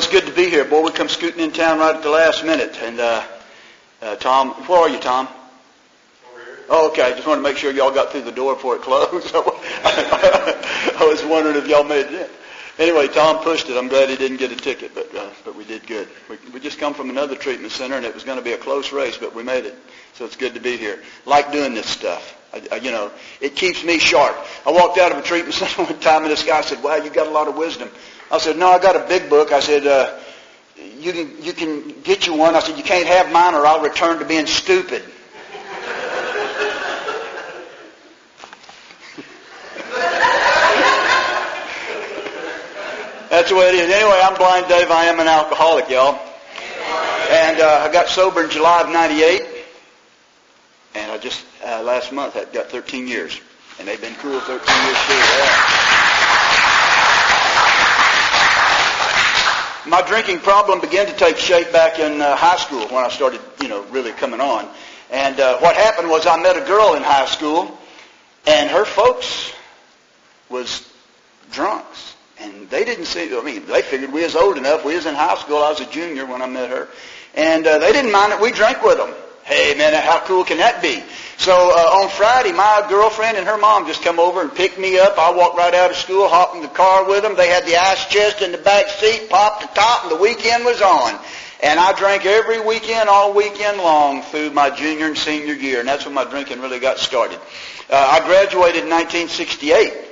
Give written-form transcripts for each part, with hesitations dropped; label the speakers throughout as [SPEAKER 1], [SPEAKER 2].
[SPEAKER 1] good to be here. Boy, we come scooting in town right at the last minute. And Tom, where are you, Tom?
[SPEAKER 2] Over here.
[SPEAKER 1] Oh, okay. I just wanted to make sure y'all got through the door before it closed. I was wondering if y'all made it in. Anyway, Tom pushed it. I'm glad he didn't get a ticket, but we did good. We just come from another treatment center, and it was going to be a close race, but we made it. So it's good to be here. Like doing this stuff. It keeps me sharp. I walked out of a treatment center one time, and this guy said, "Wow, you got a lot of wisdom." I said, "No, I got a big book." I said, you can get you one." I said, "You can't have mine, or I'll return to being stupid." That's the way it is. Anyway, I'm Blind Dave. I am an alcoholic, y'all. And I got sober in July of '98. And I just, last month, I got 13 years. And they've been cool 13 years too. Yeah. My drinking problem began to take shape back in high school when I started, really coming on. And what happened was I met a girl in high school, and her folks was drunks. And they didn't see, they figured we was old enough. We was in high school. I was a junior when I met her. And they didn't mind that we drank with them. Hey, man, how cool can that be? So on Friday, my girlfriend and her mom just come over and picked me up. I walked right out of school, hopped in the car with them. They had the ice chest in the back seat, popped the top, and the weekend was on. And I drank every weekend, all weekend long through my junior and senior year. And that's when my drinking really got started. I graduated in 1968.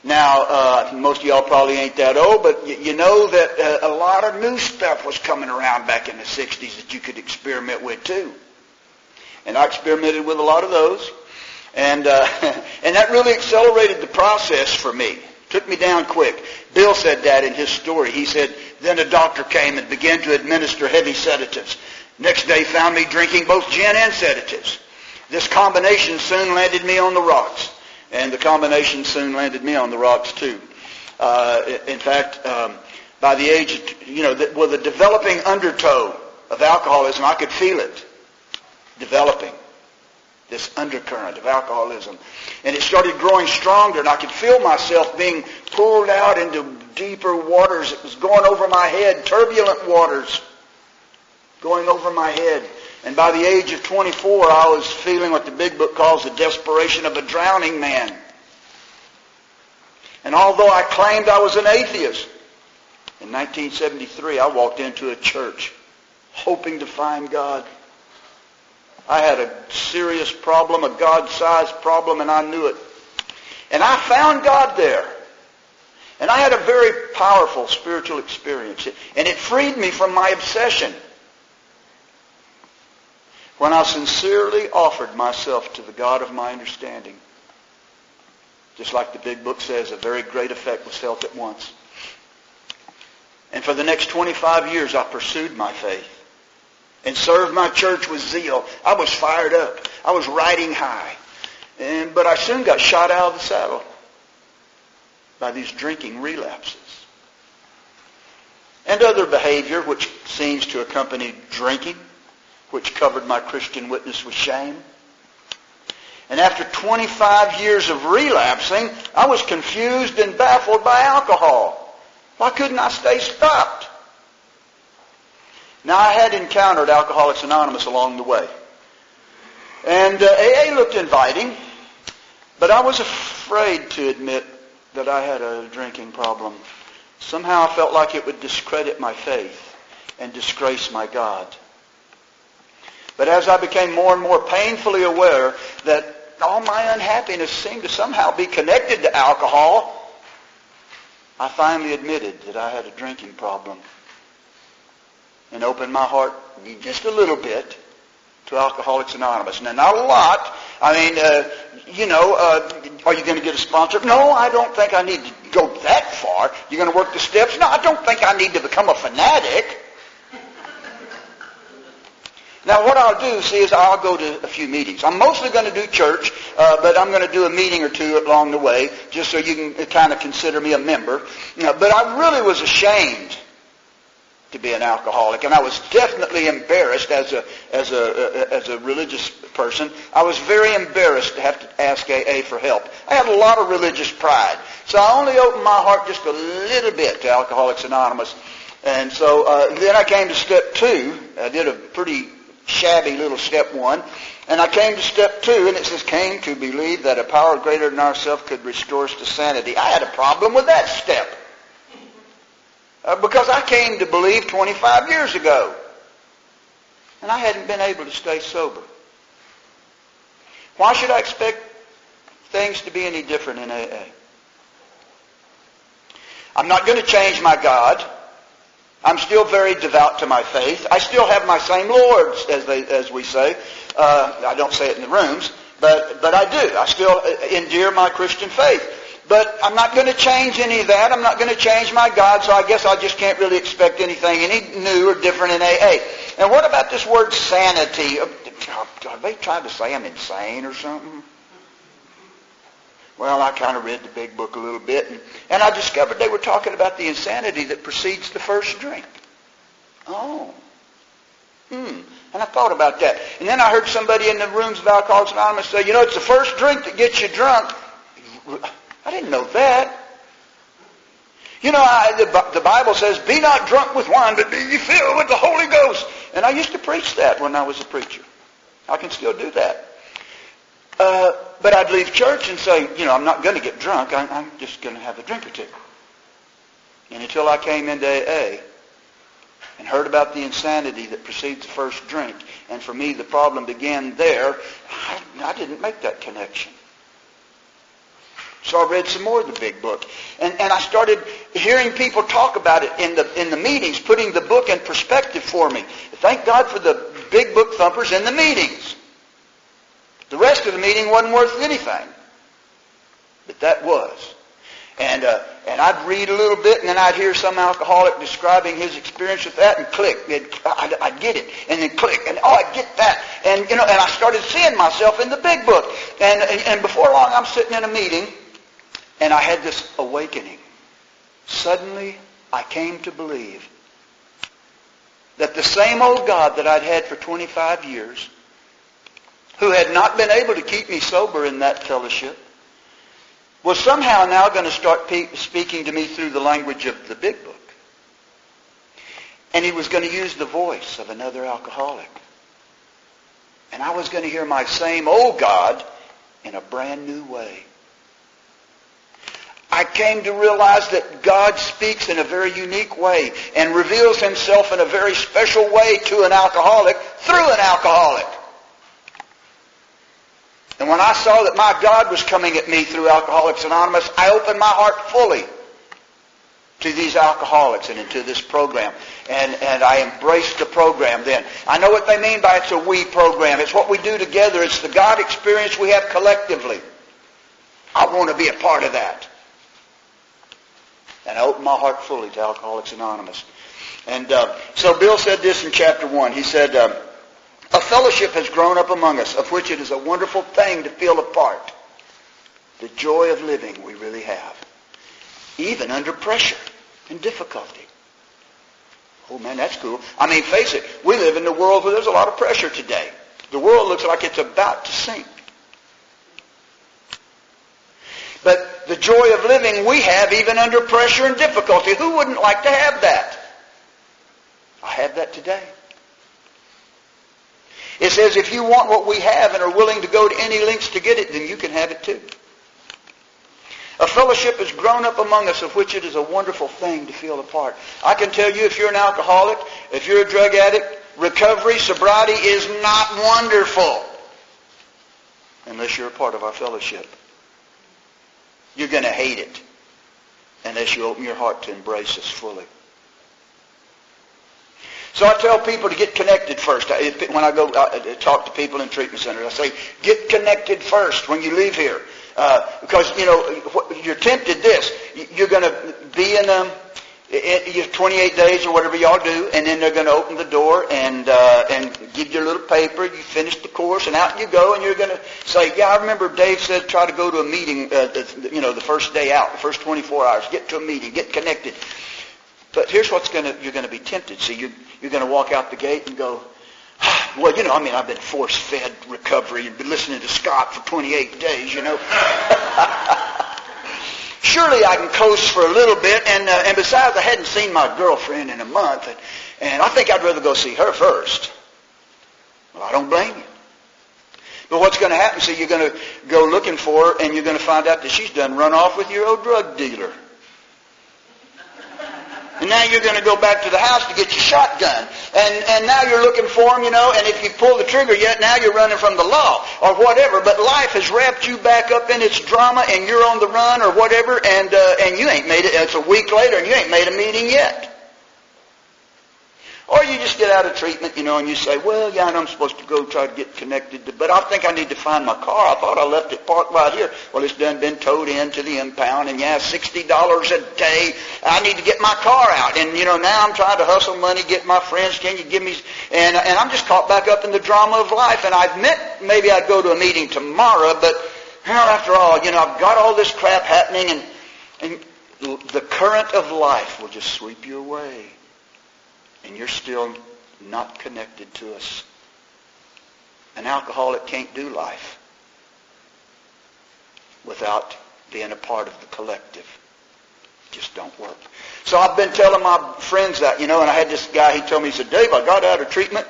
[SPEAKER 1] Now, most of y'all probably ain't that old, but you know that a lot of new stuff was coming around back in the 60s that you could experiment with too. And I experimented with a lot of those. And that really accelerated the process for me. Took me down quick. Bill said that in his story. He said, then a doctor came and began to administer heavy sedatives. Next day found me drinking both gin and sedatives. This combination soon landed me on the rocks. And the combination soon landed me on the rocks too. In fact, by the age, with a developing undertow of alcoholism, I could feel it developing, this undercurrent of alcoholism. And it started growing stronger, and I could feel myself being pulled out into deeper waters. It was going over my head, turbulent waters going over my head. And by the age of 24, I was feeling what the big book calls the desperation of a drowning man. And although I claimed I was an atheist, in 1973 I walked into a church hoping to find God. I had a serious problem, a God-sized problem, and I knew it. And I found God there. And I had a very powerful spiritual experience. And it freed me from my obsession. When I sincerely offered myself to the God of my understanding, just like the big book says, a very great effect was felt at once. And for the next 25 years, I pursued my faith and served my church with zeal. I was fired up. I was riding high. But I soon got shot out of the saddle by these drinking relapses. And other behavior which seems to accompany drinking, which covered my Christian witness with shame. And after 25 years of relapsing, I was confused and baffled by alcohol. Why couldn't I stay stopped? Now, I had encountered Alcoholics Anonymous along the way. And AA looked inviting, but I was afraid to admit that I had a drinking problem. Somehow I felt like it would discredit my faith and disgrace my God. But as I became more and more painfully aware that all my unhappiness seemed to somehow be connected to alcohol, I finally admitted that I had a drinking problem and opened my heart just a little bit to Alcoholics Anonymous. Now, not a lot. I mean, are you going to get a sponsor? No, I don't think I need to go that far. You're going to work the steps? No, I don't think I need to become a fanatic. Now, what I'll do, is I'll go to a few meetings. I'm mostly going to do church, but I'm going to do a meeting or two along the way, just so you can kind of consider me a member. But I really was ashamed to be an alcoholic, and I was definitely embarrassed as a religious person. I was very embarrassed to have to ask AA for help. I had a lot of religious pride, so I only opened my heart just a little bit to Alcoholics Anonymous. And so then I came to step 2. I did a pretty shabby little step 1. And I came to step 2, and it says, came to believe that a power greater than ourselves could restore us to sanity. I had a problem with that step. Because I came to believe 25 years ago. And I hadn't been able to stay sober. Why should I expect things to be any different in AA? I'm not going to change my God. I'm still very devout to my faith. I still have my same lords, as we say. I don't say it in the rooms, but I do. I still endear my Christian faith. But I'm not going to change any of that. I'm not going to change my God, so I guess I just can't really expect anything any new or different in AA. And what about this word sanity? Are they trying to say I'm insane or something? Well, I kind of read the big book a little bit, and I discovered they were talking about the insanity that precedes the first drink. Oh. And I thought about that. And then I heard somebody in the rooms of Alcoholics Anonymous say, it's the first drink that gets you drunk. I didn't know that. The Bible says, be not drunk with wine, but be ye filled with the Holy Ghost. And I used to preach that when I was a preacher. I can still do that. But I'd leave church and say, I'm not going to get drunk. I'm just going to have a drink or two. And until I came into AA and heard about the insanity that precedes the first drink, and for me the problem began there, I didn't make that connection. So I read some more of the big book. And I started hearing people talk about it in the meetings, putting the book in perspective for me. Thank God for the big book thumpers in the meetings. The rest of the meeting wasn't worth anything. But that was. And I'd read a little bit, and then I'd hear some alcoholic describing his experience with that, and click. I'd get it. And then click. And I'd get that. And, and I started seeing myself in the big book. And before long, I'm sitting in a meeting, and I had this awakening. Suddenly, I came to believe that the same old God that I'd had for 25 years, who had not been able to keep me sober in that fellowship, was somehow now going to start speaking to me through the language of the big book. And he was going to use the voice of another alcoholic. And I was going to hear my same old God in a brand new way. I came to realize that God speaks in a very unique way and reveals himself in a very special way to an alcoholic through an alcoholic. And when I saw that my God was coming at me through Alcoholics Anonymous, I opened my heart fully to these alcoholics and into this program. And I embraced the program then. I know what they mean by it's a we program. It's what we do together. It's the God experience we have collectively. I want to be a part of that. And I opened my heart fully to Alcoholics Anonymous. And so Bill said this in chapter 1. He said, a fellowship has grown up among us, of which it is a wonderful thing to feel a part. The joy of living we really have, even under pressure and difficulty. Oh man, that's cool. I mean, face it, we live in a world where there's a lot of pressure today. The world looks like it's about to sink. But the joy of living we have even under pressure and difficulty. Who wouldn't like to have that? I have that today. It says if you want what we have and are willing to go to any lengths to get it, then you can have it too. A fellowship has grown up among us, of which it is a wonderful thing to feel a part. I can tell you, if you're an alcoholic, if you're a drug addict, recovery, sobriety is not wonderful unless you're a part of our fellowship. You're going to hate it unless you open your heart to embrace us fully. So I tell people to get connected first. When I go talk to people in treatment centers, I say, get connected first when you leave here. Because, you're tempted this. You're going to be in 28 days or whatever y'all do, and then they're going to open the door and give you a little paper. You finish the course, and out you go, and you're going to say, yeah, I remember Dave said try to go to a meeting, the first day out, the first 24 hours. Get to a meeting, get connected. But here's you're going to be tempted. See, you're going to walk out the gate and go, well, I've been force-fed recovery and been listening to Scott for 28 days, surely I can coast for a little bit. And besides, I hadn't seen my girlfriend in a month, and I think I'd rather go see her first. Well, I don't blame you. But what's going to happen, see, you're going to go looking for her, and you're going to find out that she's done run off with your old drug dealer. And now you're going to go back to the house to get your shotgun. And now you're looking for him, and if you pull the trigger yet, now you're running from the law or whatever. But life has wrapped you back up in its drama, and you're on the run or whatever, and you ain't made it. It's a week later, and you ain't made a meeting yet. Or you just get out of treatment, and you say, well, yeah, I'm supposed to go try to get connected, but I think I need to find my car. I thought I left it parked right here. Well, it's done been towed into the impound, and yeah, $60 a day. I need to get my car out. And, now I'm trying to hustle money, get my friends, can you give me, and I'm just caught back up in the drama of life. And I've meant maybe I'd go to a meeting tomorrow, but after all, I've got all this crap happening, and the current of life will just sweep you away. And you're still not connected to us. An alcoholic can't do life without being a part of the collective. It just don't work. So I've been telling my friends that, and I had this guy, he told me, he said, Dave, I got out of treatment,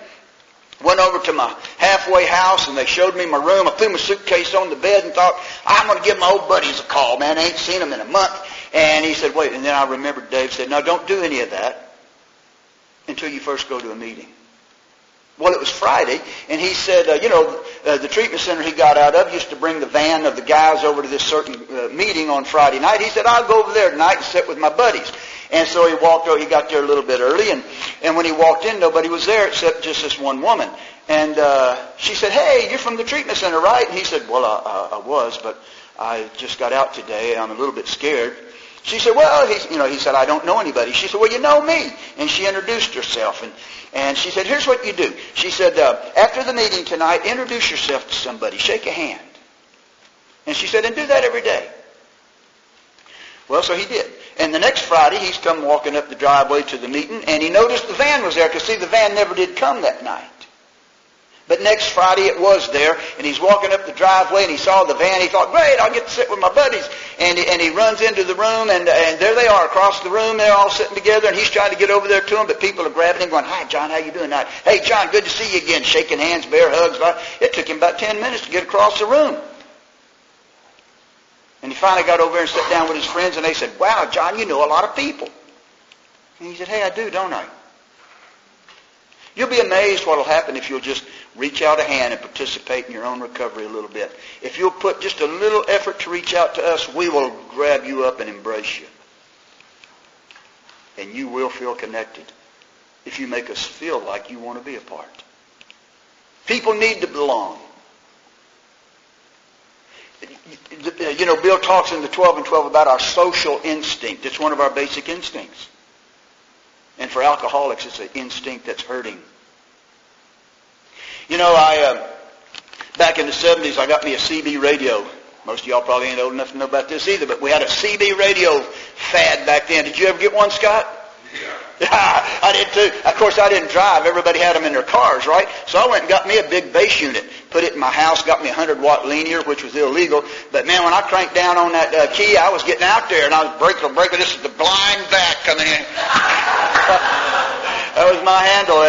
[SPEAKER 1] went over to my halfway house, and they showed me my room. I threw my suitcase on the bed and thought, I'm going to give my old buddies a call, man. I ain't seen them in a month. And he said, wait. And then I remembered Dave said, no, don't do any of that until you first go to a meeting. Well, it was Friday, and he said, the treatment center he got out of used to bring the van of the guys over to this certain meeting on Friday night. He said, I'll go over there tonight and sit with my buddies. And so he walked over, he got there a little bit early, and when he walked in, nobody was there except just this one woman. And she said, hey, you're from the treatment center, right? And he said, well, I was, but I just got out today, and I'm a little bit scared. She said, well, he said, I don't know anybody. She said, well, you know me. And she introduced herself. And she said, here's what you do. She said, after the meeting tonight, introduce yourself to somebody. Shake a hand. And she said, and do that every day. Well, so he did. And the next Friday, he's come walking up the driveway to the meeting, and he noticed the van was there, because, see, the van never did come that night. But next Friday it was there, and he's walking up the driveway, and he saw the van. He thought, great, I'll get to sit with my buddies. And he runs into the room, and there they are across the room. They're all sitting together, and he's trying to get over there to them, but people are grabbing him, going, hi, John, how you doing tonight? Hey, John, good to see you again. Shaking hands, bear hugs. It took him about 10 minutes to get across the room. And he finally got over there and sat down with his friends, and they said, wow, John, you know a lot of people. And he said, hey, I do, don't I? You'll be amazed what will happen if you'll just reach out a hand and participate in your own recovery a little bit. If you'll put just a little effort to reach out to us, we will grab you up and embrace you. And you will feel connected if you make us feel like you want to be a part. People need to belong. Bill talks in the 12 and 12 about our social instinct. It's one of our basic instincts. And for alcoholics, it's an instinct that's hurting. Back in the 70s, I got me a CB radio. Most of y'all probably ain't old enough to know about this either, but we had a CB radio fad back then. Did you ever get one, Scott? Yeah. I did too. Of course, I didn't drive. Everybody had them in their cars, right? So I went and got me a big bass unit, put it in my house, got me a 100-watt linear, which was illegal. But man, when I cranked down on that key, I was getting out there, and I was breaking. This is the blind vac coming in. That was my handle.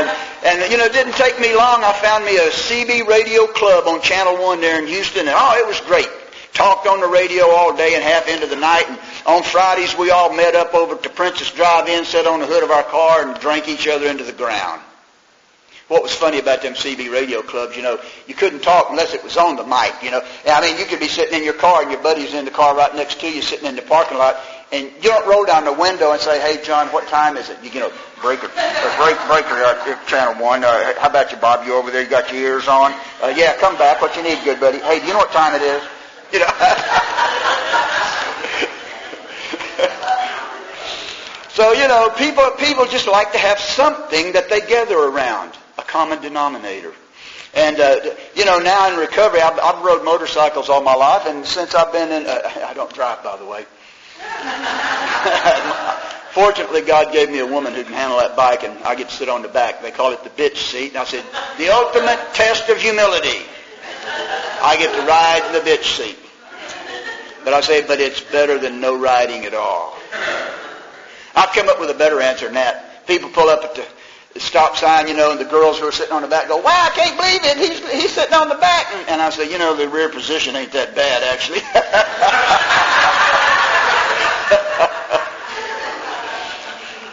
[SPEAKER 1] And it didn't take me long. I found me a CB radio club on Channel 1 there in Houston, and it was great. Talked on the radio all day and half into the night, and on Fridays we all met up over to Princess Drive-In, sat on the hood of our car, and drank each other into the ground. What was funny about them CB radio clubs, you couldn't talk unless it was on the mic, you could be sitting in your car, and your buddy's in the car right next to you, sitting in the parking lot, and you don't roll down the window and say, hey, John, what time is it? Breaker, Channel 1. How about you, Bob? You over there? You got your ears on? Yeah, come back. What you need, good buddy? Hey, do you know what time it is? So, people just like to have something that they gather around, a common denominator. And, now in recovery, I've rode motorcycles all my life, and since I've been in, I don't drive, by the way. Fortunately, God gave me a woman who can handle that bike, and I get to sit on the back. They call it the bitch seat. And I said, the ultimate test of humility. I get to ride in the bitch seat. But I say, but it's better than no riding at all. I've come up with a better answer than that. People pull up at the stop sign, and the girls who are sitting on the back go, wow, I can't believe it. He's sitting on the back. And I say, the rear position ain't that bad, actually.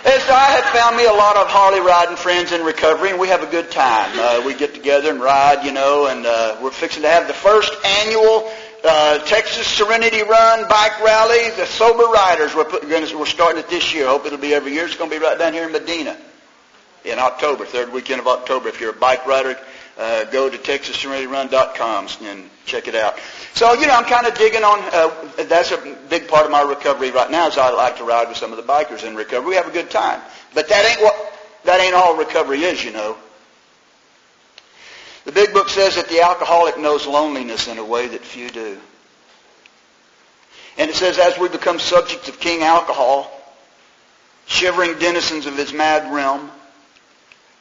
[SPEAKER 1] And so I have found me a lot of Harley riding friends in recovery, and we have a good time. We get together and ride, and we're fixing to have the first annual Texas Serenity Run bike rally. The sober riders, we're starting it this year. I hope it'll be every year. It's going to be right down here in Medina in October, third weekend of October. If you're a bike rider, go to TexasSerenityRun.com and check it out. So, I'm kind of digging on, that's a big part of my recovery right now is I like to ride with some of the bikers in recovery. We have a good time. But that ain't all recovery is, The big book says that the alcoholic knows loneliness in a way that few do. And it says as we become subjects of King Alcohol, shivering denizens of his mad realm,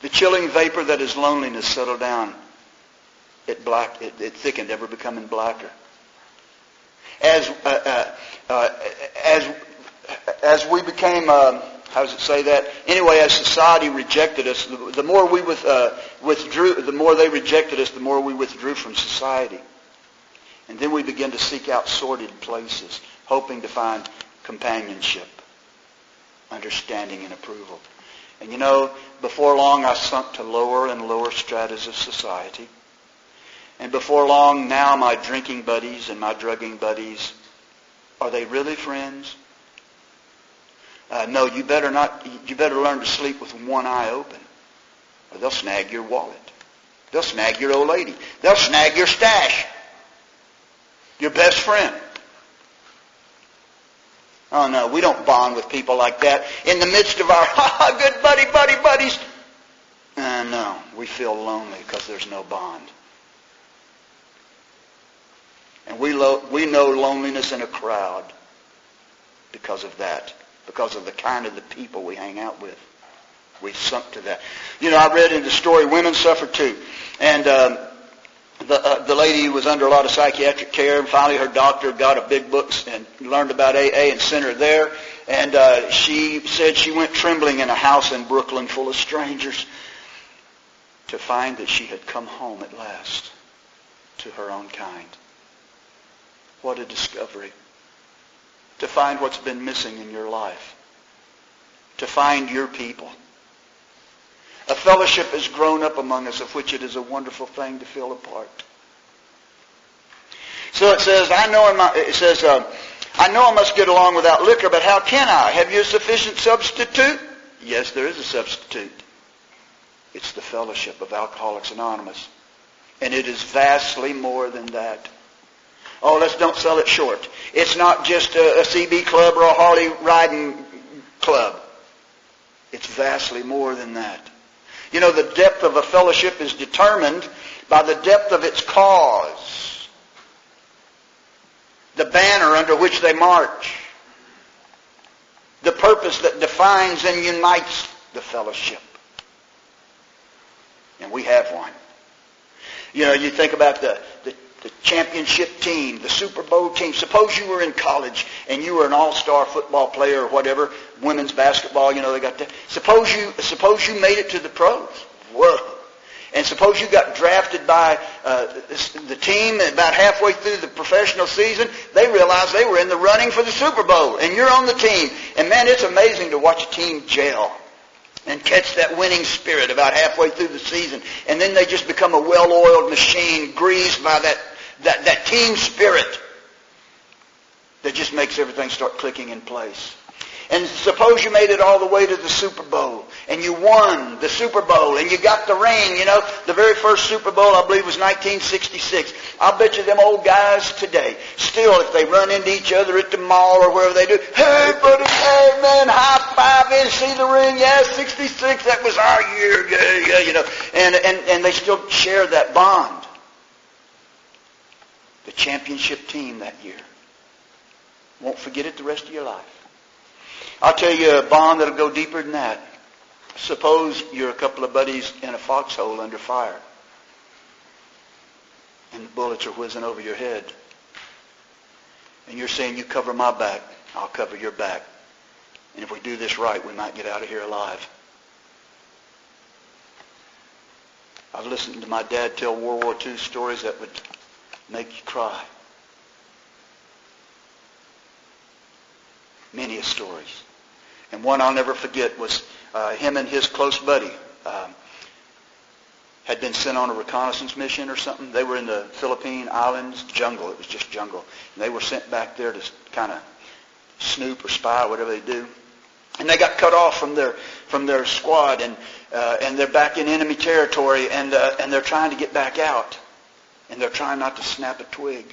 [SPEAKER 1] the chilling vapor that is loneliness settled down. It thickened, ever becoming blacker. As we became, how does it say that? Anyway, as society rejected us, the more we withdrew, the more they rejected us, the more we withdrew from society. And then we began to seek out sordid places, hoping to find companionship, understanding, and approval. And before long I sunk to lower and lower stratas of society. And before long, now my drinking buddies and my drugging buddies, are they really friends? No, you better learn to sleep with one eye open, or they'll snag your wallet. They'll snag your old lady. They'll snag your stash. Your best friend. Oh no, we don't bond with people like that in the midst of our good buddies. No, we feel lonely because there's no bond. And we know loneliness in a crowd because of that, because of the kind of the people we hang out with. We've sunk to that. I read in the story, women suffer too. And the lady was under a lot of psychiatric care, and finally her doctor got a big book and learned about AA and sent her there. And she said she went trembling in a house in Brooklyn full of strangers to find that she had come home at last to her own kind. What a discovery. To find what's been missing in your life. To find your people. A fellowship has grown up among us of which it is a wonderful thing to feel a part. So it says, I know I must get along without liquor, but how can I? Have you a sufficient substitute? Yes, there is a substitute. It's the fellowship of Alcoholics Anonymous. And it is vastly more than that. Oh, let's don't sell it short. It's not just a CB club or a Harley riding club. It's vastly more than that. The depth of a fellowship is determined by the depth of its cause. The banner under which they march. The purpose that defines and unites the fellowship. And we have one. You think about the championship team, the Super Bowl team. Suppose you were in college and you were an all-star football player or whatever, women's basketball, they got that. Suppose you made it to the pros. Whoa. And suppose you got drafted by the team about halfway through the professional season. They realized they were in the running for the Super Bowl, and you're on the team. And man, it's amazing to watch a team gel and catch that winning spirit about halfway through the season. And then they just become a well-oiled machine, greased by that team spirit that just makes everything start clicking in place. And suppose you made it all the way to the Super Bowl, and you won the Super Bowl, and you got the ring. The very first Super Bowl, I believe, was 1966. I'll bet you them old guys today, still, if they run into each other at the mall or wherever they do, hey, buddy, hey, man, high five in, see the ring, yeah, 66, that was our year, yeah, and they still share that bond. The championship team that year. Won't forget it the rest of your life. I'll tell you a bond that'll go deeper than that. Suppose you're a couple of buddies in a foxhole under fire, and the bullets are whizzing over your head. And you're saying, you cover my back, I'll cover your back. And if we do this right, we might get out of here alive. I've listened to my dad tell World War II stories that would make you cry. Many stories. And one I'll never forget was him and his close buddy had been sent on a reconnaissance mission or something. They were in the Philippine Islands, jungle. It was just jungle. And they were sent back there to kind of snoop or spy, whatever they do. And they got cut off from their squad, and they're back in enemy territory, and they're trying to get back out, and they're trying not to snap a twig.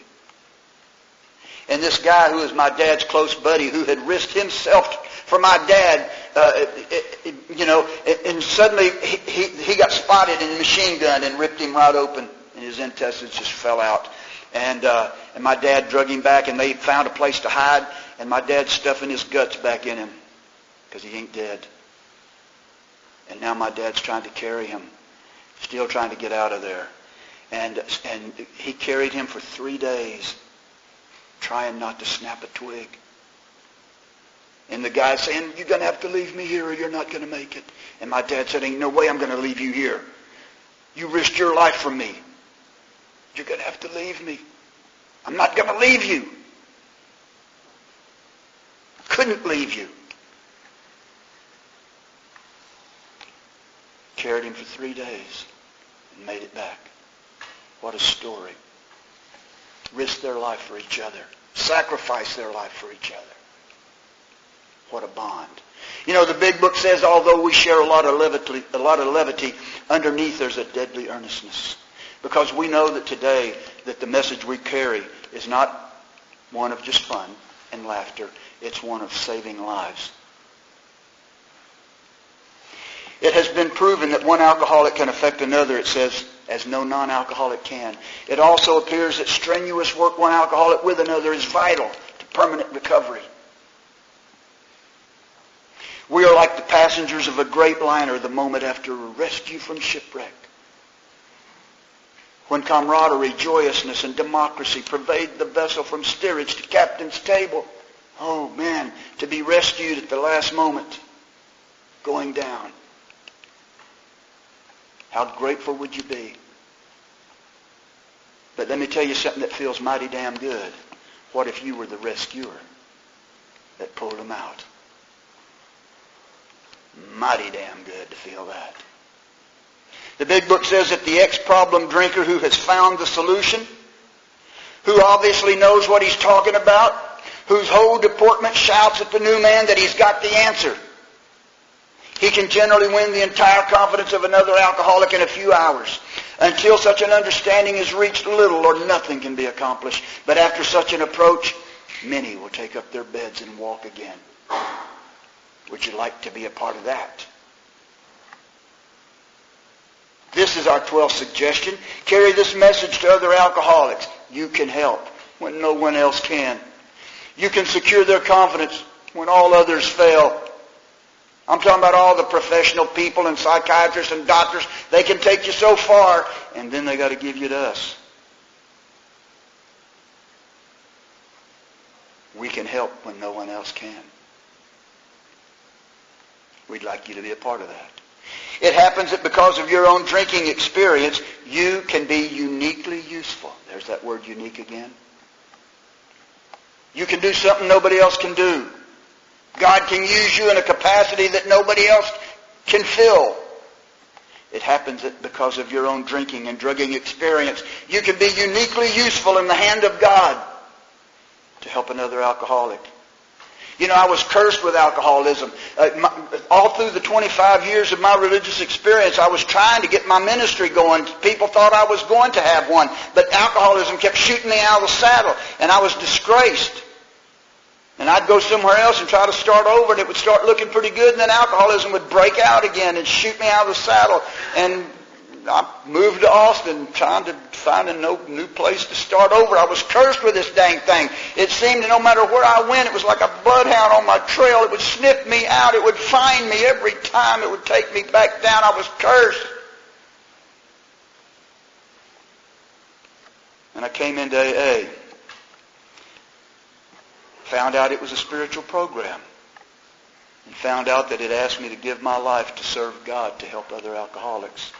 [SPEAKER 1] And this guy who is my dad's close buddy, who had risked himself for my dad, and suddenly he got spotted and machine gunned and ripped him right open, and his intestines just fell out. And my dad drug him back, and they found a place to hide, and my dad's stuffing his guts back in him because he ain't dead. And now my dad's trying to carry him, still trying to get out of there. And he carried him for 3 days, trying not to snap a twig. And the guy saying, you're going to have to leave me here or you're not going to make it. And my dad said, ain't no way I'm going to leave you here. You risked your life for me. You're going to have to leave me. I'm not going to leave you. Couldn't leave you. Carried him for 3 days and made it back. What a story. Risked their life for each other. Sacrificed their life for each other. What a bond. You know, the big book says, although we share a lot of levity, underneath there's a deadly earnestness. Because we know that today that the message we carry is not one of just fun and laughter. It's one of saving lives. It has been proven that one alcoholic can affect another, it says, as no non-alcoholic can. It also appears that strenuous work one alcoholic with another is vital to permanent recovery. We are like the passengers of a great liner the moment after a rescue from shipwreck. When camaraderie, joyousness, and democracy pervade the vessel from steerage to captain's table. Oh man, to be rescued at the last moment, going down. How grateful would you be? But let me tell you something that feels mighty damn good. What if you were the rescuer that pulled them out? Mighty damn good to feel that. The big book says that the ex-problem drinker who has found the solution, who obviously knows what he's talking about, whose whole deportment shouts at the new man that he's got the answer, he can generally win the entire confidence of another alcoholic in a few hours. Until such an understanding is reached, little or nothing can be accomplished. But after such an approach, many will take up their beds and walk again. Would you like to be a part of that? This is our 12th suggestion. Carry this message to other alcoholics. You can help when no one else can. You can secure their confidence when all others fail. I'm talking about all the professional people and psychiatrists and doctors. They can take you so far, and then they got to give you to us. We can help when no one else can. We'd like you to be a part of that. It happens that because of your own drinking experience, you can be uniquely useful. There's that word unique again. You can do something nobody else can do. God can use you in a capacity that nobody else can fill. It happens that because of your own drinking and drugging experience, you can be uniquely useful in the hand of God to help another alcoholic. You know, I was cursed with alcoholism. All through the 25 years of my religious experience, I was trying to get my ministry going. People thought I was going to have one, but alcoholism kept shooting me out of the saddle, and I was disgraced. And I'd go somewhere else and try to start over, and it would start looking pretty good, and then alcoholism would break out again and shoot me out of the saddle. And I moved to Austin trying to find a new place to start over. I was cursed with this dang thing. It seemed that no matter where I went, it was like a bloodhound on my trail. It would sniff me out. It would find me every time. It would take me back down. I was cursed. And I came into AA. found out it was a spiritual program. And found out that it asked me to give my life to serve God, to help other alcoholics.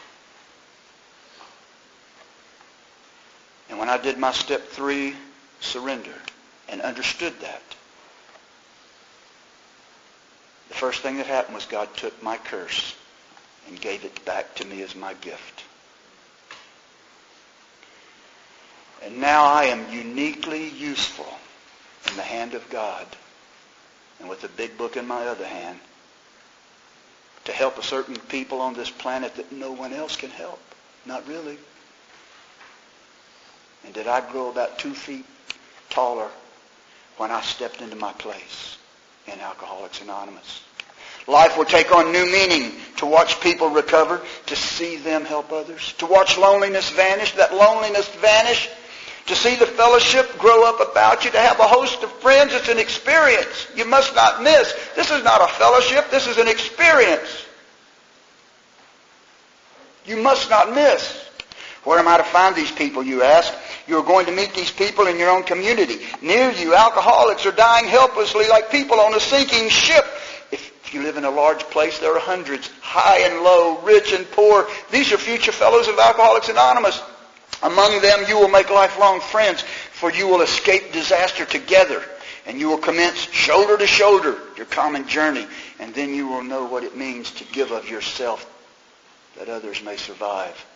[SPEAKER 1] And when I did my step 3 surrender and understood that, the first thing that happened was God took my curse and gave it back to me as my gift. And now I am uniquely useful in the hand of God, and with a big book in my other hand, to help a certain people on this planet that no one else can help. Not really. And did I grow about 2 feet taller when I stepped into my place in Alcoholics Anonymous? Life will take on new meaning to watch people recover, to see them help others, to watch loneliness vanish, to see the fellowship grow up about you, to have a host of friends. It's an experience you must not miss. This is not a fellowship. This is an experience you must not miss. Where am I to find these people, you ask? You're going to meet these people in your own community. Near you, alcoholics are dying helplessly like people on a sinking ship. If you live in a large place, there are hundreds, high and low, rich and poor. These are future fellows of Alcoholics Anonymous. Among them you will make lifelong friends, for you will escape disaster together, and you will commence shoulder to shoulder your common journey, and then you will know what it means to give of yourself that others may survive.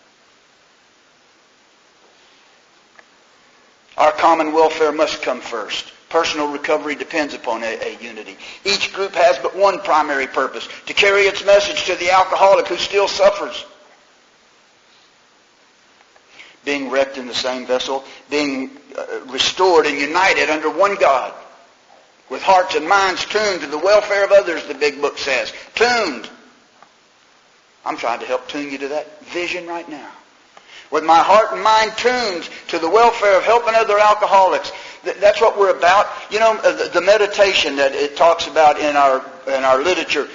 [SPEAKER 1] Our common welfare must come first. Personal recovery depends upon AA unity. Each group has but one primary purpose, to carry its message to the alcoholic who still suffers. Being wrecked in the same vessel, being restored and united under one God, with hearts and minds tuned to the welfare of others, the big book says. Tuned. I'm trying to help tune you to that vision right now. With my heart and mind tuned to the welfare of helping other alcoholics. That's what we're about. You know, the meditation that it talks about in our literature.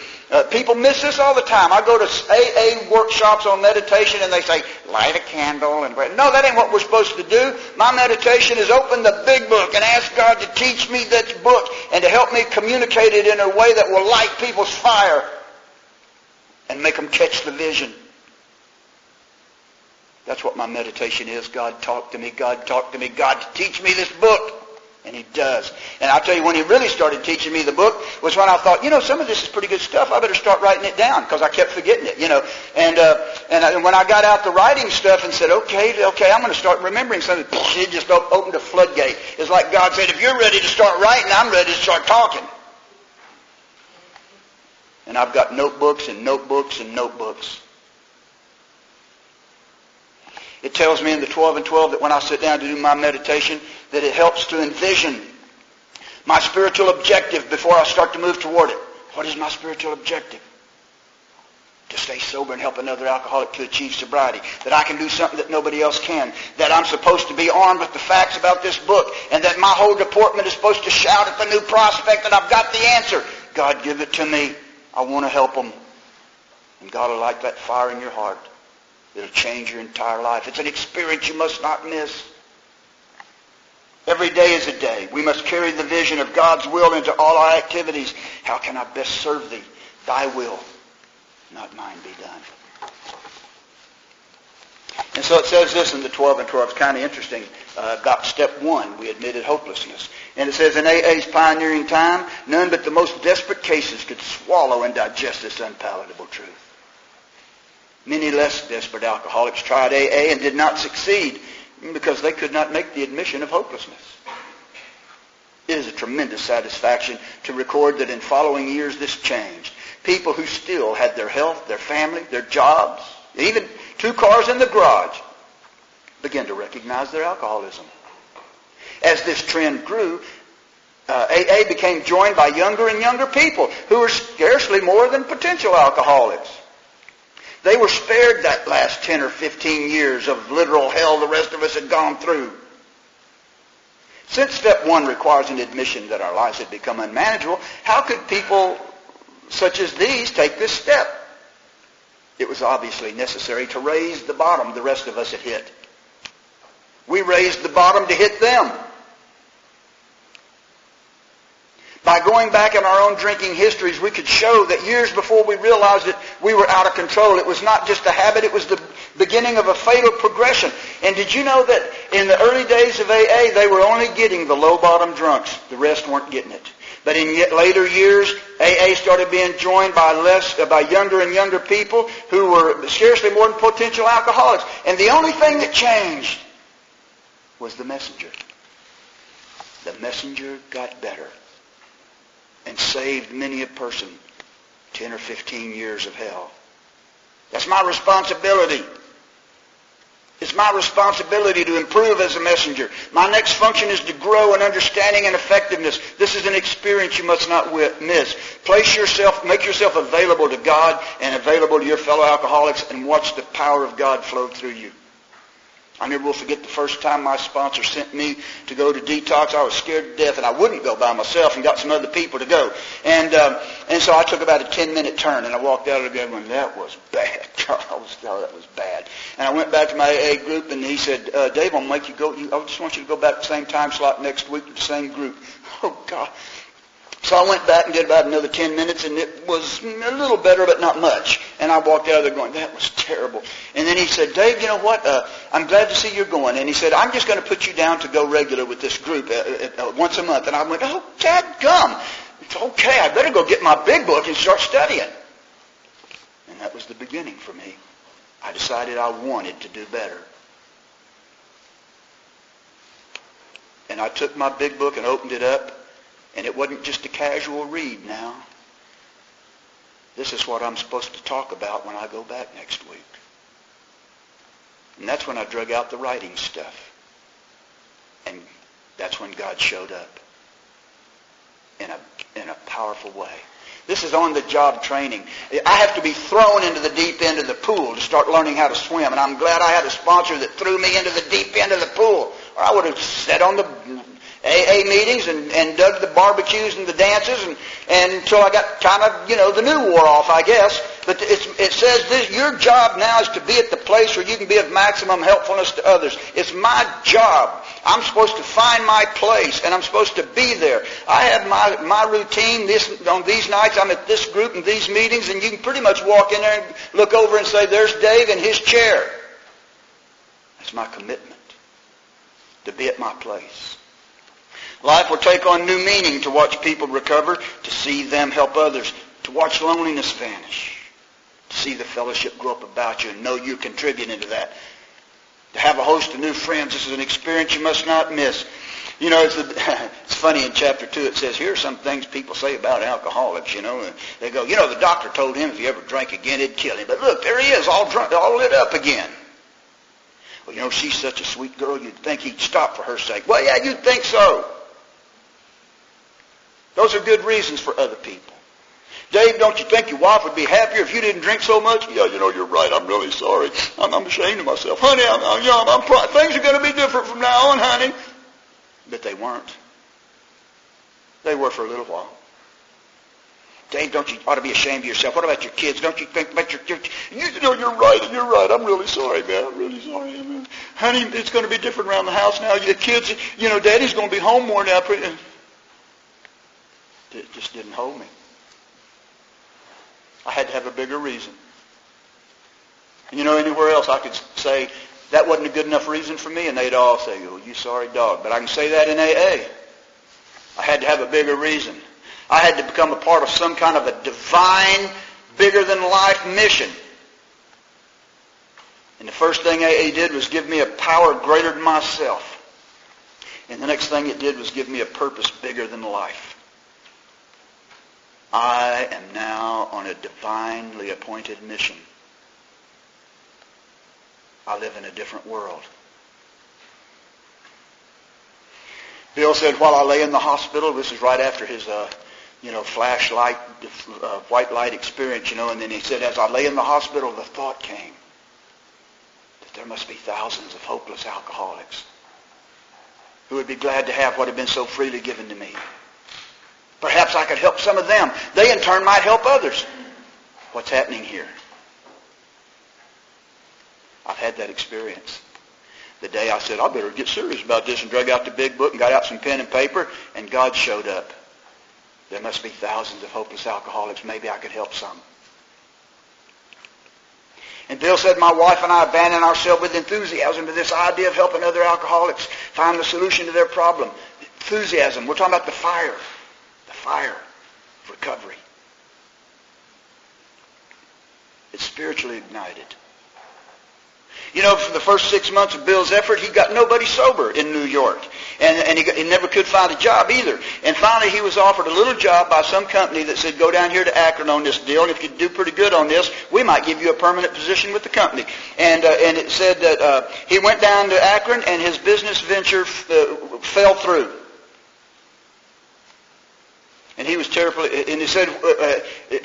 [SPEAKER 1] People miss this all the time. I go to AA workshops on meditation and they say, light a candle. No, that ain't what we're supposed to do. My meditation is open the big book and ask God to teach me this book and to help me communicate it in a way that will light people's fire and make them catch the vision. That's what my meditation is. God talk to me. God talk to me. God teach me this book. And He does. And I'll tell you, when He really started teaching me the book was when I thought, some of this is pretty good stuff. I better start writing it down, because I kept forgetting it, And when I got out the writing stuff and said, okay, I'm going to start remembering something, it just opened a floodgate. It's like God said, if you're ready to start writing, I'm ready to start talking. And I've got notebooks and notebooks and notebooks. It tells me in the 12 and 12 that when I sit down to do my meditation, that it helps to envision my spiritual objective before I start to move toward it. What is my spiritual objective? To stay sober and help another alcoholic to achieve sobriety. That I can do something that nobody else can. That I'm supposed to be armed with the facts about this book. And that my whole deportment is supposed to shout at the new prospect that I've got the answer. God, give it to me. I want to help them. And God will light that fire in your heart. It'll change your entire life. It's an experience you must not miss. Every day is a day. We must carry the vision of God's will into all our activities. How can I best serve Thee? Thy will, not mine, be done. And so it says this in the 12 and 12. It's kind of interesting about step 1. We admitted hopelessness. And it says, in AA's pioneering time, none but the most desperate cases could swallow and digest this unpalatable truth. Many less desperate alcoholics tried AA and did not succeed because they could not make the admission of hopelessness. It is a tremendous satisfaction to record that in following years this changed. People who still had their health, their family, their jobs, even 2 cars in the garage, began to recognize their alcoholism. As this trend grew, AA became joined by younger and younger people who were scarcely more than potential alcoholics. They were spared that last 10 or 15 years of literal hell the rest of us had gone through. Since step 1 requires an admission that our lives had become unmanageable, how could people such as these take this step? It was obviously necessary to raise the bottom the rest of us had hit. We raised the bottom to hit them. By going back in our own drinking histories, we could show that years before we realized it, we were out of control. It was not just a habit, it was the beginning of a fatal progression. And did you know that in the early days of AA, they were only getting the low-bottom drunks. The rest weren't getting it. But in yet later years, AA started being joined by younger and younger people who were scarcely more than potential alcoholics. And the only thing that changed was the messenger. The messenger got better and saved many a person 10 or 15 years of hell. That's my responsibility. It's my responsibility to improve as a messenger. My next function is to grow in understanding and effectiveness. This is an experience you must not miss. Make yourself available to God and available to your fellow alcoholics, and watch the power of God flow through you. I never will forget the first time my sponsor sent me to go to detox. I was scared to death, and I wouldn't go by myself, and got some other people to go. And so I took about a 10-minute turn, and I walked out of there going, that was bad. That was bad. And I went back to my AA group, and he said, Dave, I'll make you go. I just want you to go back to the same time slot next week to the same group. Oh, God. So I went back and did about another 10 minutes, and it was a little better, but not much. And I walked out of there going, that was terrible. And then he said, Dave, you know what? I'm glad to see you're going. And he said, I'm just going to put you down to go regular with this group once a month. And I went, oh, dadgum. It's okay. I better go get my big book and start studying. And that was the beginning for me. I decided I wanted to do better. And I took my big book and opened it up. And it wasn't just a casual read now. This is what I'm supposed to talk about when I go back next week. And that's when I drug out the writing stuff. And that's when God showed up in a powerful way. This is on-the-job training. I have to be thrown into the deep end of the pool to start learning how to swim. And I'm glad I had a sponsor that threw me into the deep end of the pool. Or I would have sat on the AA meetings and dug the barbecues and the dances and until I got kind of, the new wore off, I guess. But it says this, your job now is to be at the place where you can be of maximum helpfulness to others. It's my job. I'm supposed to find my place, and I'm supposed to be there. I have my routine. On these nights, I'm at this group and these meetings, and you can pretty much walk in there and look over and say, there's Dave in his chair. That's my commitment, to be at my place. Life will take on new meaning to watch people recover, to see them help others, to watch loneliness vanish, to see the fellowship grow up about you and know you're contributing to that. To have a host of new friends, this is an experience you must not miss. It's funny in chapter 2 it says, here are some things people say about alcoholics, and they go, the doctor told him if he ever drank again, it'd kill him. But look, there he is, all drunk, all lit up again. Well, she's such a sweet girl, you'd think he'd stop for her sake. Well, yeah, you'd think so. Those are good reasons for other people. Dave, don't you think your wife would be happier if you didn't drink so much? Yeah, you're right. I'm really sorry. I'm ashamed of myself. Honey, things are going to be different from now on, honey. But they weren't. They were for a little while. Dave, don't you ought to be ashamed of yourself? What about your kids? Don't you think about your kids? You're right. I'm really sorry, man. I'm really sorry. Honey, it's going to be different around the house now. The kids, Daddy's going to be home more now. It just didn't hold me. I had to have a bigger reason. And anywhere else I could say, that wasn't a good enough reason for me, and they'd all say, oh, you sorry dog. But I can say that in AA. I had to have a bigger reason. I had to become a part of some kind of a divine, bigger-than-life mission. And the first thing AA did was give me a power greater than myself. And the next thing it did was give me a purpose bigger than life. I am now on a divinely appointed mission. I live in a different world. Bill said while I lay in the hospital, this is right after his, flashlight, white light experience, and then he said, as I lay in the hospital, the thought came that there must be thousands of hopeless alcoholics who would be glad to have what had been so freely given to me. Perhaps I could help some of them. They in turn might help others. What's happening here? I've had that experience. The day I said, I better get serious about this, and drug out the big book and got out some pen and paper, and God showed up. There must be thousands of hopeless alcoholics. Maybe I could help some. And Bill said, my wife and I abandoned ourselves with enthusiasm to this idea of helping other alcoholics find the solution to their problem. Enthusiasm. We're talking about the fire of recovery. It's spiritually ignited. You know, for the first 6 months of Bill's effort, he got nobody sober in New York. And he never could find a job either. And finally, he was offered a little job by some company that said, go down here to Akron on this deal, and if you do pretty good on this, we might give you a permanent position with the company. And it said that he went down to Akron, and his business venture fell through. And he was terribly, and he said,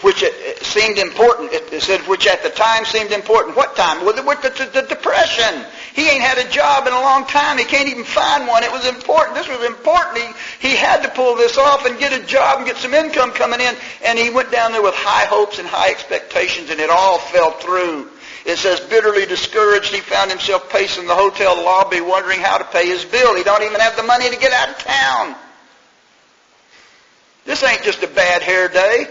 [SPEAKER 1] which it seemed important. It said, which at the time seemed important. What time? With the Depression. He ain't had a job in a long time. He can't even find one. It was important. This was important. He had to pull this off and get a job and get some income coming in. And he went down there with high hopes and high expectations, and it all fell through. It says, bitterly discouraged, he found himself pacing the hotel lobby wondering how to pay his bill. He don't even have the money to get out of town. This ain't just a bad hair day.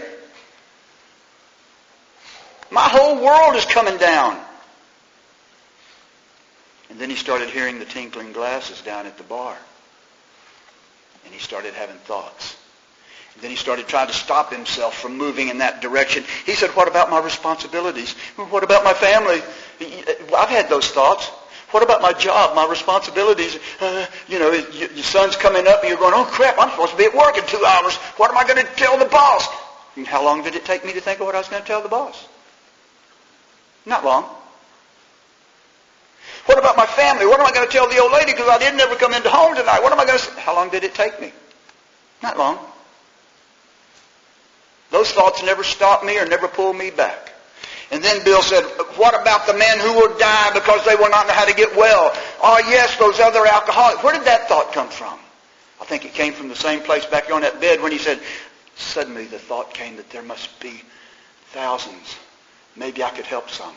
[SPEAKER 1] My whole world is coming down. And then he started hearing the tinkling glasses down at the bar. And he started having thoughts. And then he started trying to stop himself from moving in that direction. He said, what about my responsibilities? What about my family? I've had those thoughts. What about my job, my responsibilities? Your son's coming up and you're going, oh crap, I'm supposed to be at work in 2 hours. What am I going to tell the boss? And how long did it take me to think of what I was going to tell the boss? Not long. What about my family? What am I going to tell the old lady because I didn't ever come into home tonight? What am I going to say? How long did it take me? Not long. Those thoughts never stopped me or never pulled me back. And then Bill said, what about the men who will die because they will not know how to get well? Oh, yes, those other alcoholics. Where did that thought come from? I think it came from the same place back here on that bed when he said, suddenly the thought came that there must be thousands. Maybe I could help some.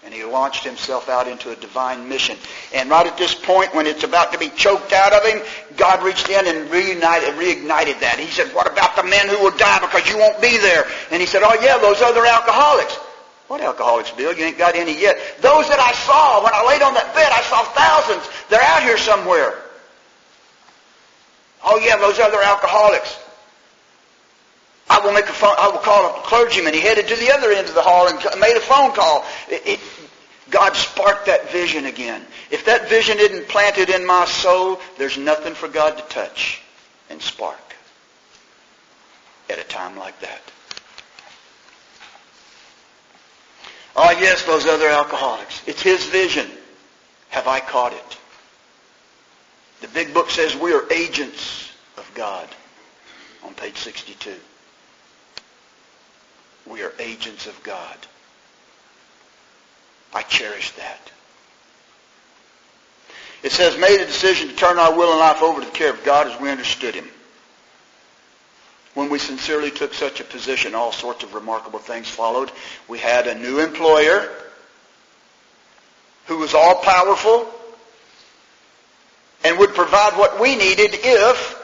[SPEAKER 1] And he launched himself out into a divine mission. And right at this point, when it's about to be choked out of him, God reached in and reignited that. He said, what about the men who will die because you won't be there? And he said, oh yeah, those other alcoholics. What alcoholics, Bill? You ain't got any yet. Those that I saw when I laid on that bed, I saw thousands. They're out here somewhere. Oh yeah, those other alcoholics. I will call a clergyman. He headed to the other end of the hall and made a phone call. God sparked that vision again. If that vision isn't planted in my soul, there's nothing for God to touch and spark at a time like that. Oh yes, those other alcoholics. It's his vision. Have I caught it? The big book says we are agents of God on page 62. We are agents of God. I cherish that. It says, made a decision to turn our will and life over to the care of God as we understood him. When we sincerely took such a position, all sorts of remarkable things followed. We had a new employer who was all-powerful and would provide what we needed if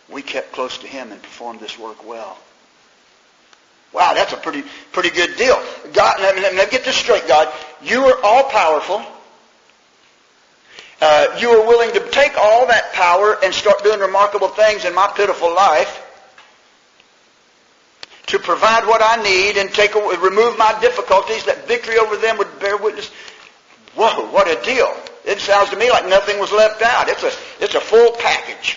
[SPEAKER 1] we kept close to him and performed this work well. Wow, that's a pretty good deal. God, let me get this straight, God. You are all-powerful. You are willing to take all that power and start doing remarkable things in my pitiful life to provide what I need and remove my difficulties, that victory over them would bear witness. Whoa, what a deal. It sounds to me like nothing was left out. It's a full package.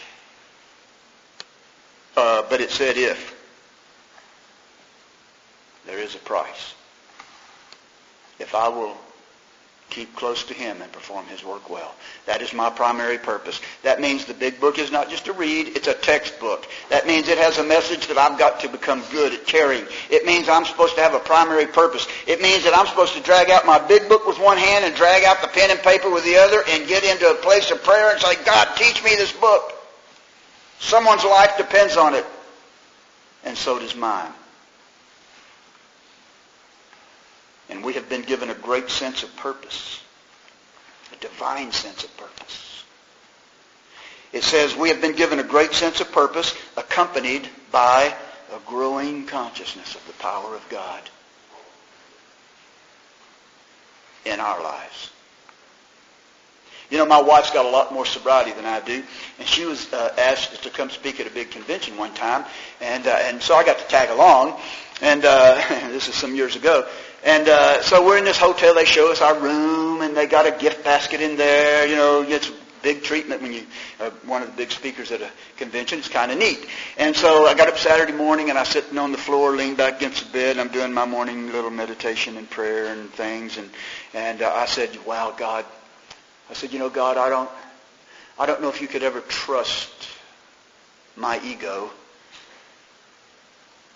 [SPEAKER 1] But it said if. There is a price. If I will keep close to him and perform his work well. That is my primary purpose. That means the big book is not just a read, it's a textbook. That means it has a message that I've got to become good at carrying. It means I'm supposed to have a primary purpose. It means that I'm supposed to drag out my big book with one hand and drag out the pen and paper with the other and get into a place of prayer and say, God, teach me this book. Someone's life depends on it. And so does mine. And we have been given a great sense of purpose, a divine sense of purpose. It says, we have been given a great sense of purpose, accompanied by a growing consciousness of the power of God in our lives. You know, my wife's got a lot more sobriety than I do, and she was asked to come speak at a big convention one time, and so I got to tag along, and this is some years ago. And so we're in this hotel. They show us our room, and they got a gift basket in there. You know, it's big treatment when you are one of the big speakers at a convention. It's kind of neat. And so I got up Saturday morning, and I was sitting on the floor, leaned back against the bed, and I'm doing my morning little meditation and prayer and things. And I said, wow, God. I said, you know, God, I don't know if you could ever trust my ego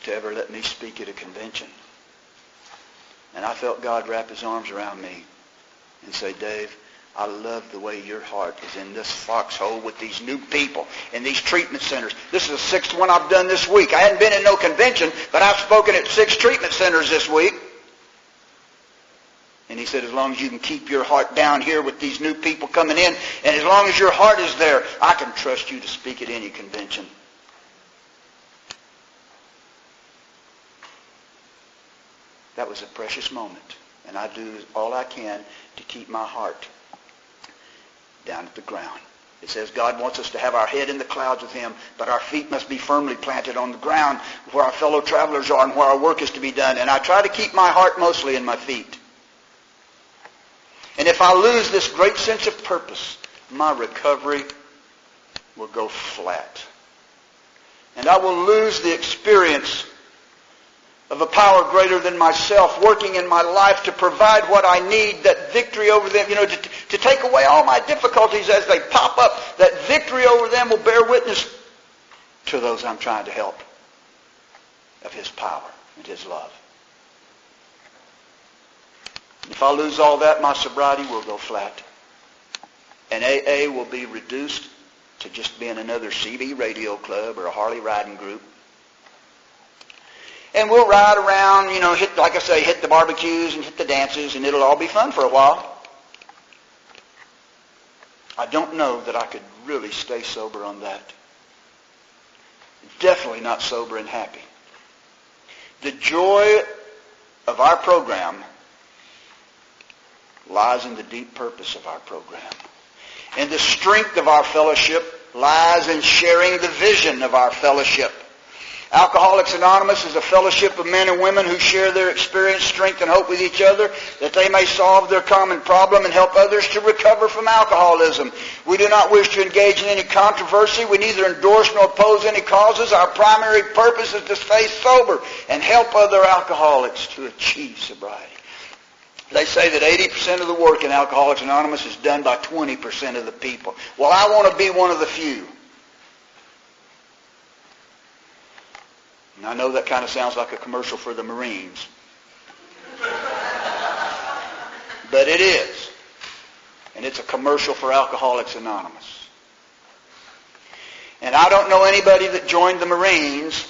[SPEAKER 1] to ever let me speak at a convention. And I felt God wrap his arms around me and say, Dave, I love the way your heart is in this foxhole with these new people in these treatment centers. This is the sixth one I've done this week. I hadn't been in no convention, but I've spoken at 6 treatment centers this week. And he said, as long as you can keep your heart down here with these new people coming in, and as long as your heart is there, I can trust you to speak at any convention. That was a precious moment. And I do all I can to keep my heart down at the ground. It says God wants us to have our head in the clouds with him, but our feet must be firmly planted on the ground where our fellow travelers are and where our work is to be done. And I try to keep my heart mostly in my feet. And if I lose this great sense of purpose, my recovery will go flat. And I will lose the experience of a power greater than myself working in my life to provide what I need, that victory over them, to take away all my difficulties as they pop up. That victory over them will bear witness to those I'm trying to help of his power and his love. If I lose all that, my sobriety will go flat. And AA will be reduced to just being another CB radio club or a Harley riding group. And we'll ride around, hit the barbecues and hit the dances, and it'll all be fun for a while. I don't know that I could really stay sober on that. Definitely not sober and happy. The joy of our program lies in the deep purpose of our program. And the strength of our fellowship lies in sharing the vision of our fellowship. Alcoholics Anonymous is a fellowship of men and women who share their experience, strength, and hope with each other that they may solve their common problem and help others to recover from alcoholism. We do not wish to engage in any controversy. We neither endorse nor oppose any causes. Our primary purpose is to stay sober and help other alcoholics to achieve sobriety. They say that 80% of the work in Alcoholics Anonymous is done by 20% of the people. Well, I want to be one of the few. And I know that kind of sounds like a commercial for the Marines. But it is. And it's a commercial for Alcoholics Anonymous. And I don't know anybody that joined the Marines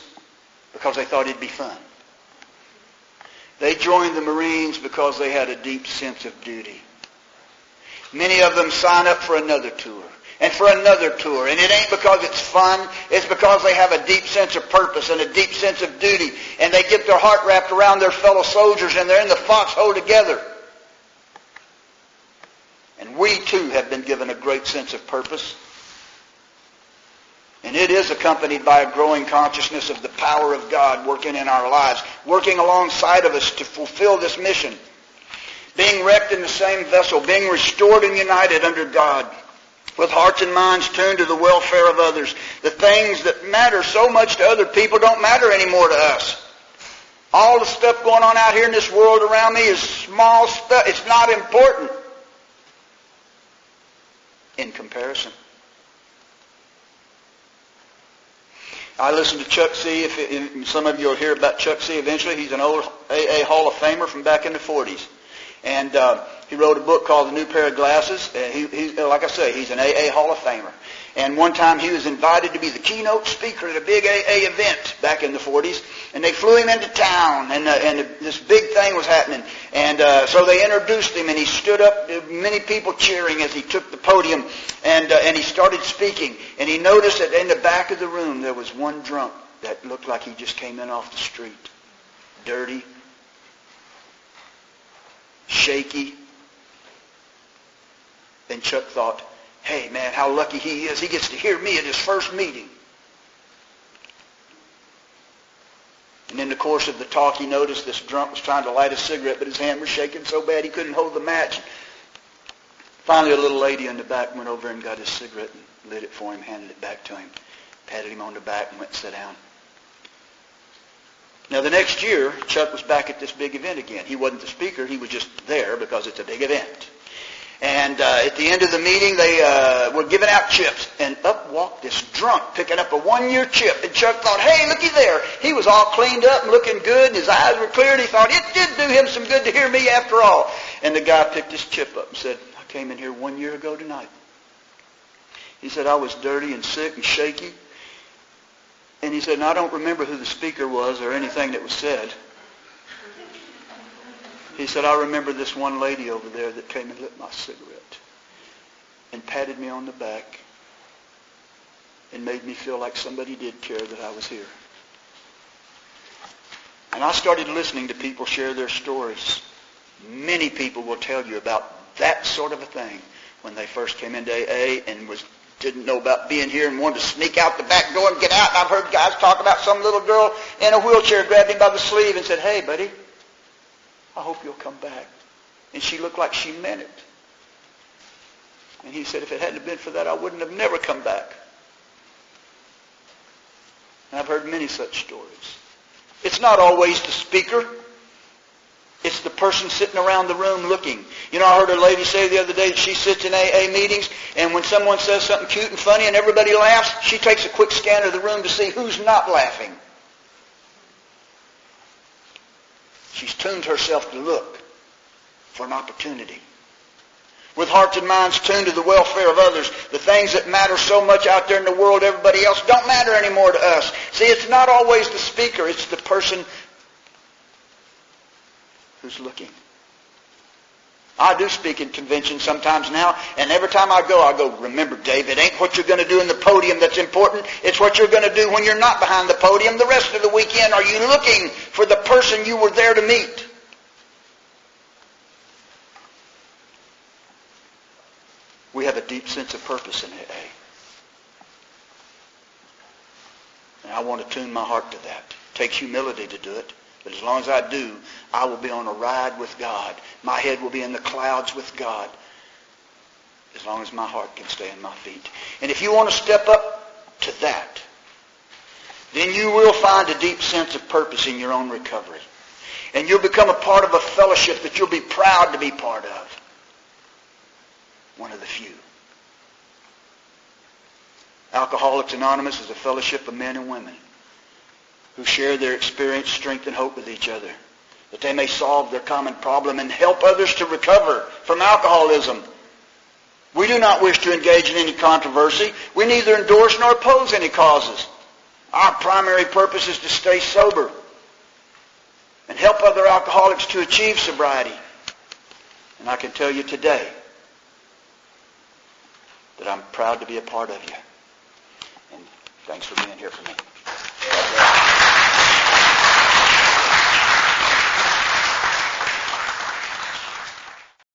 [SPEAKER 1] because they thought it'd be fun. They joined the Marines because they had a deep sense of duty. Many of them sign up for another tour and for another tour. And it ain't because it's fun. It's because they have a deep sense of purpose and a deep sense of duty. And they get their heart wrapped around their fellow soldiers and they're in the foxhole together. And we too have been given a great sense of purpose. And it is accompanied by a growing consciousness of the power of God working in our lives, working alongside of us to fulfill this mission. Being wrecked in the same vessel, being restored and united under God, with hearts and minds tuned to the welfare of others. The things that matter so much to other people don't matter anymore to us. All the stuff going on out here in this world around me is small stuff. It's not important in comparison. I listened to Chuck C. Some of you will hear about Chuck C. eventually. He's an old AA Hall of Famer from back in the 40s. And he wrote a book called The New Pair of Glasses. He, like I say, he's an AA Hall of Famer. And one time he was invited to be the keynote speaker at a big AA event back in the 40s. And they flew him into town, and this big thing was happening. And so they introduced him, and he stood up, many people cheering as he took the podium, and he started speaking. And he noticed that in the back of the room there was one drunk that looked like he just came in off the street. Dirty, shaky. And Chuck thought, hey, man, how lucky he is. He gets to hear me at his first meeting. And in the course of the talk, he noticed this drunk was trying to light a cigarette, but his hand was shaking so bad he couldn't hold the match. Finally, a little lady in the back went over and got his cigarette and lit it for him, handed it back to him, patted him on the back, and went and sat down. Now, the next year, Chuck was back at this big event again. He wasn't the speaker. He was just there because it's a big event. And at the end of the meeting, they were giving out chips. And up walked this drunk picking up a one-year chip. And Chuck thought, hey, looky there. He was all cleaned up and looking good, and his eyes were clear. And he thought, it did do him some good to hear me after all. And the guy picked his chip up and said, I came in here 1 year ago tonight. He said, I was dirty and sick and shaky. And he said, and I don't remember who the speaker was or anything that was said. He said, I remember this one lady over there that came and lit my cigarette and patted me on the back and made me feel like somebody did care that I was here. And I started listening to people share their stories. Many people will tell you about that sort of a thing when they first came into AA and didn't know about being here and wanted to sneak out the back door and get out. And I've heard guys talk about some little girl in a wheelchair grabbed him by the sleeve and said, hey, buddy, I hope you'll come back. And she looked like she meant it. And he said, if it hadn't been for that, I wouldn't have never come back. And I've heard many such stories. It's not always the speaker. It's the person sitting around the room looking. You know, I heard a lady say the other day that she sits in AA meetings, and when someone says something cute and funny and everybody laughs, she takes a quick scan of the room to see who's not laughing. She's tuned herself to look for an opportunity. With hearts and minds tuned to the welfare of others, the things that matter so much out there in the world, everybody else, don't matter anymore to us. See, it's not always the speaker, it's the person who's looking. I do speak in conventions sometimes now, and every time I go, remember, Dave, it ain't what you're going to do in the podium that's important. It's what you're going to do when you're not behind the podium the rest of the weekend. Are you looking for the person you were there to meet? We have a deep sense of purpose in AA. And I want to tune my heart to that. It takes humility to do it. But as long as I do, I will be on a ride with God. My head will be in the clouds with God. As long as my heart can stay in my feet. And if you want to step up to that, then you will find a deep sense of purpose in your own recovery. And you'll become a part of a fellowship that you'll be proud to be part of. One of the few. Alcoholics Anonymous is a fellowship of men and women who share their experience, strength, and hope with each other, that they may solve their common problem and help others to recover from alcoholism. We do not wish to engage in any controversy. We neither endorse nor oppose any causes. Our primary purpose is to stay sober and help other alcoholics to achieve sobriety. And I can tell you today that I'm proud to be a part of you. And thanks for being here for me.